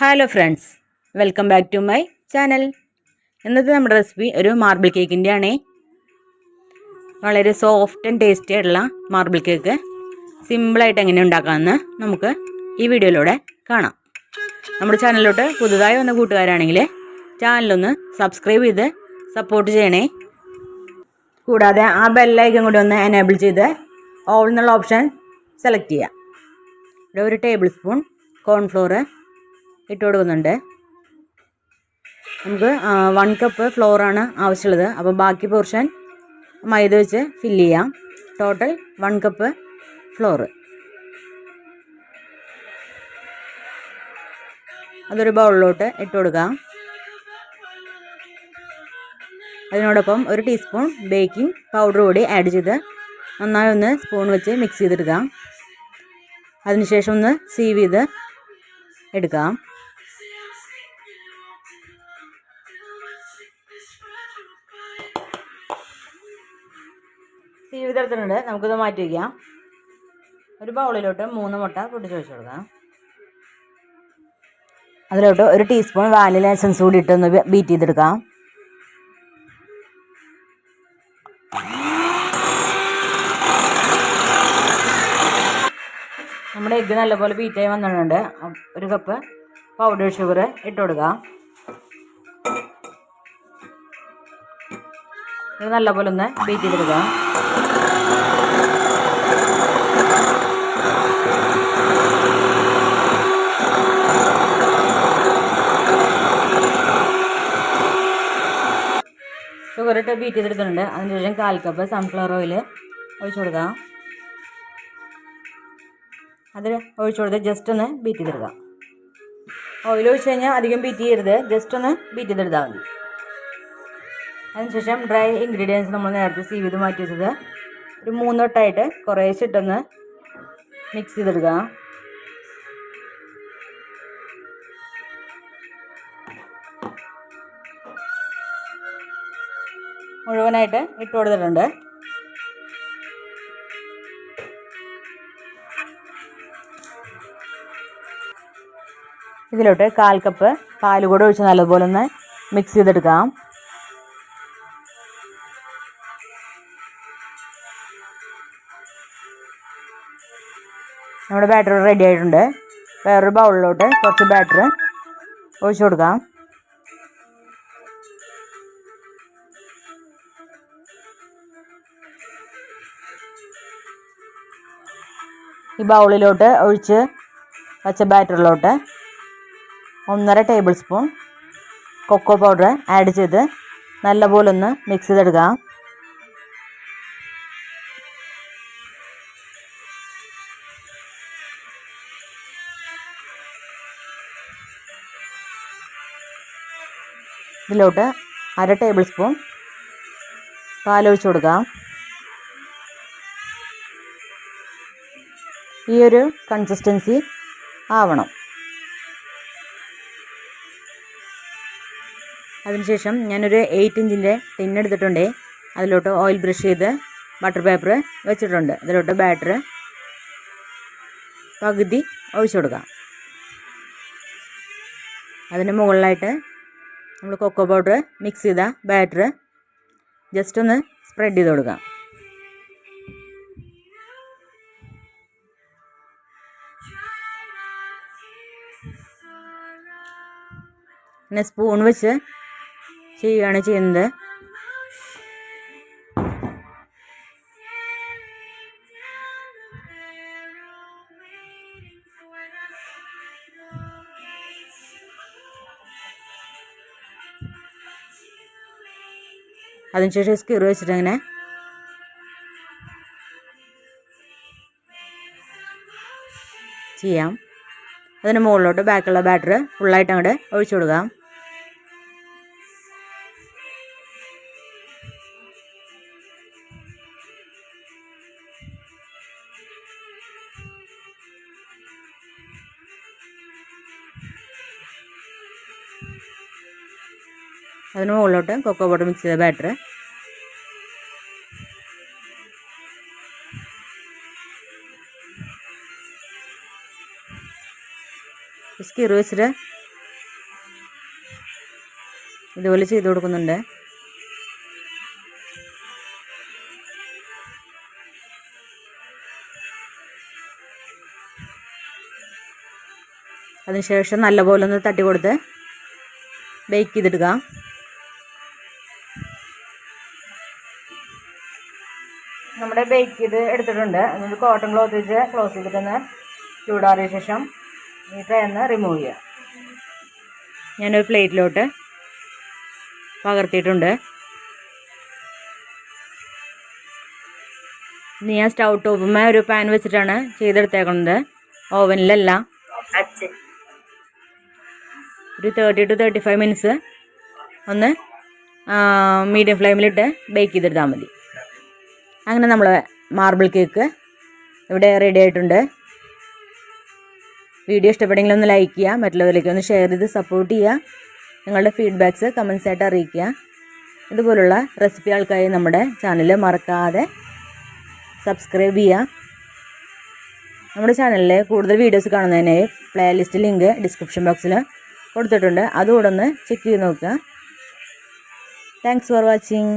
Hello friends, welcome back to my channel. ഇന്നത്തെ നമ്മുടെ recipe ഒരു മാർബിൾ കേക്കിൻ്റെ ആണേ. വളരെ സോഫ്റ്റ് ആൻഡ് ടേസ്റ്റി ആയിട്ടുള്ള മാർബിൾ കേക്ക് സിമ്പിളായിട്ട് എങ്ങനെ ഉണ്ടാക്കാമെന്ന് നമുക്ക് ഈ വീഡിയോയിലൂടെ കാണാം. നമ്മുടെ ചാനലിലോട്ട് പുതുതായി വന്ന കൂട്ടുകാരാണെങ്കിൽ ചാനലൊന്ന് സബ്സ്ക്രൈബ് ചെയ്ത് സപ്പോർട്ട് ചെയ്യണേ. കൂടാതെ ആ ബെല്ലൈക്കൺ കൂടി ഒന്ന് എനേബിൾ ചെയ്ത് ഓൾ എന്നുള്ള ഓപ്ഷൻ സെലക്ട് ചെയ്യാം. ഇവിടെ ഒരു ടേബിൾ സ്പൂൺ കോൺഫ്ലോർ ഇട്ട് കൊടുക്കുന്നുണ്ട്. നമുക്ക് 1 കപ്പ് ഫ്ലോറാണ് ആവശ്യമുള്ളത്. അപ്പോൾ ബാക്കി പോർഷൻ മൈദ വെച്ച് ഫില്ല് ചെയ്യാം. Total 1 cup floor. അതൊരു ബൗളിലോട്ട് ഇട്ട് കൊടുക്കാം. അതിനോടൊപ്പം 1 ടീസ്പൂൺ ബേക്കിംഗ് പൗഡർ കൂടി ആഡ് ചെയ്ത് നന്നായി ഒന്ന് സ്പൂൺ വെച്ച് മിക്സ് ചെയ്തെടുക്കാം. അതിനുശേഷം ഒന്ന് സീവ് ചെയ്ത് എടുക്കാം. സീവ് ചെയ്തെടുത്തിട്ടുണ്ട്. നമുക്കിത് മാറ്റി വയ്ക്കാം. ഒരു ബൗളിലോട്ട് 3 മുട്ട പൊട്ടിച്ച് വെച്ച് കൊടുക്കാം. അതിലോട്ട് 1 ടീസ്പൂൺ വാനില എസൻസ് കൂടി ഇട്ടൊന്ന് ബീറ്റ് ചെയ്തെടുക്കാം. നമ്മുടെ എഗ്ഗ് നല്ലപോലെ ബീറ്റായി വന്നിട്ടുണ്ട്. 1 കപ്പ് പൗഡർ ഷുഗർ ഇട്ട് കൊടുക്കാം. ഇത് നല്ലപോലെ ഒന്ന് ബീറ്റ് ചെയ്തെടുക്കാം. ഷുഗർ ഇട്ട് ബീറ്റ് ചെയ്തെടുത്തിട്ടുണ്ട്. അതിനുശേഷം 1/4 കപ്പ് സൺഫ്ലവർ ഓയിൽ ഒഴിച്ചു കൊടുക്കാം. അതിൽ ഒഴിച്ചു കൊടുത്ത് ജസ്റ്റ് ഒന്ന് ബീറ്റ് ചെയ്തെടുക്കാം. ഓയിൽ ഒഴിച്ച് കഴിഞ്ഞാൽ അധികം ബീറ്റ് ചെയ്യരുത്, ജസ്റ്റ് ഒന്ന് ബീറ്റ് ചെയ്തെടുത്താൽ മതി. അതിനുശേഷം ഡ്രൈ ഇൻഗ്രീഡിയൻസ് നമ്മൾ നേരത്തെ സീവ് ചെയ്ത് മാറ്റി വെച്ചത് ഒരു 3 വട്ടമായിട്ട് കുറേശ്ശെ ഇട്ടൊന്ന് മിക്സ് ചെയ്തെടുക്കുക. മുഴുവനായിട്ട് ഇട്ട് കൊടുത്തിട്ടുണ്ട്. ഇതിലോട്ട് 1/4 കപ്പ് പാൽ കൂടെ ഒഴിച്ച് നല്ലപോലെ ഒന്ന് മിക്സ് ചെയ്തെടുക്കാം. നമ്മുടെ ബാറ്റർ റെഡി ആയിട്ടുണ്ട്. വേറൊരു ബൗളിലോട്ട് കുറച്ച് ബാറ്റർ ഒഴിച്ചു കൊടുക്കാം. ഈ ബൗളിലോട്ട് ഒഴിച്ച് വച്ച ബാറ്ററിലോട്ട് 1.5 tablespoon cocoa powder add ചെയ്ത് നല്ലപോലെ ഒന്ന് മിക്സ് ചെയ്തെടുക്കാം. ഇതിലോട്ട് 1/2 ടേബിൾ സ്പൂൺ പാലൊഴിച്ച് കൊടുക്കാം. ഈ ഒരു കൺസിസ്റ്റൻസി ആവണം. അതിനുശേഷം ഞാനൊരു 8 ഇഞ്ചിൻ്റെ ടിന്നെടുത്തിട്ടുണ്ട്. അതിലോട്ട് ഓയിൽ ബ്രഷ് ചെയ്ത് ബട്ടർ പേപ്പർ വെച്ചിട്ടുണ്ട്. അതിലോട്ട് ബാറ്റർ പകുതി ഒഴിച്ചു കൊടുക്കാം. അതിന് മുകളിലായിട്ട് നമ്മൾ കൊക്കോ പൗഡർ മിക്സ് ചെയ്ത ബാറ്റർ ജസ്റ്റ് ഒന്ന് സ്പ്രെഡ് ചെയ്ത് കൊടുക്കാം. പിന്നെ സ്പൂൺ വെച്ച് ചെയ്യുകയാണ് ചെയ്യുന്നത്. അതിനുശേഷം സ്കിർ വെച്ചിട്ട് അങ്ങനെ ചെയ്യാം. അതിന് മുകളിലോട്ട് ബാക്കിയുള്ള ബാറ്റർ ഫുള്ളായിട്ട് അങ്ങോട്ട് ഒഴിച്ചു കൊടുക്കാം. അതിന് മുകളിലോട്ട് കൊക്കോ പൗഡർ മിക്സ് ചെയ്ത ബാറ്റർ സ്കിർ വെച്ചിട്ട് ഇതുപോലെ ചെയ്ത് കൊടുക്കുന്നുണ്ട്. അതിനുശേഷം നല്ലപോലെ ഒന്ന് തട്ടി കൊടുത്ത് ബേക്ക് ചെയ്തെടുക്കുക. നമ്മുടെ ബേക്ക് ചെയ്ത് എടുത്തിട്ടുണ്ട്. എന്നിട്ട് കോട്ടൺ ക്ലോത്ത് വെച്ച് ക്ലോസ് ചെയ്തിട്ടൊന്ന് ചൂടാറിയ ശേഷം ഈ ട്രേ ഒന്ന് റിമൂവ് ചെയ്യുക. ഞാനൊരു പ്ലേറ്റിലോട്ട് പകർത്തിയിട്ടുണ്ട്. ഇനി ഞാൻ സ്റ്റൗ ടോപ്പുമേ ഒരു പാൻ വെച്ചിട്ടാണ് ചെയ്തെടുത്തേക്കുന്നത്. ഓവനിലല്ല. ഒരു 30 to 35 മിനിറ്റ്സ് ഒന്ന് മീഡിയം ഫ്ലെയിമിലിട്ട് ബേക്ക് ചെയ്തെടുത്താൽ മതി. അങ്ങനെ നമ്മൾ മാർബിൾ കേക്ക് ഇവിടെ റെഡി ആയിട്ടുണ്ട്. വീഡിയോ ഇഷ്ടപ്പെട്ടെങ്കിൽ ഒന്ന് ലൈക്ക് ചെയ്യുക, മറ്റുള്ളവരിലേക്ക് ഒന്ന് ഷെയർ ചെയ്ത് സപ്പോർട്ട് ചെയ്യുക. നിങ്ങളുടെ ഫീഡ്ബാക്ക്സ് കമൻസ് ആയിട്ട് അറിയിക്കുക. ഇതുപോലുള്ള റെസിപ്പികൾക്കായി നമ്മുടെ ചാനൽ മറക്കാതെ സബ്സ്ക്രൈബ് ചെയ്യുക. നമ്മുടെ ചാനലിൽ കൂടുതൽ വീഡിയോസ് കാണുന്നതിനായി പ്ലേലിസ്റ്റ് ലിങ്ക് ഡിസ്ക്രിപ്ഷൻ ബോക്സിൽ കൊടുത്തിട്ടുണ്ട്. അതുകൂടെ ഒന്ന് ചെക്ക് ചെയ്ത് നോക്കുക. Thanks for watching.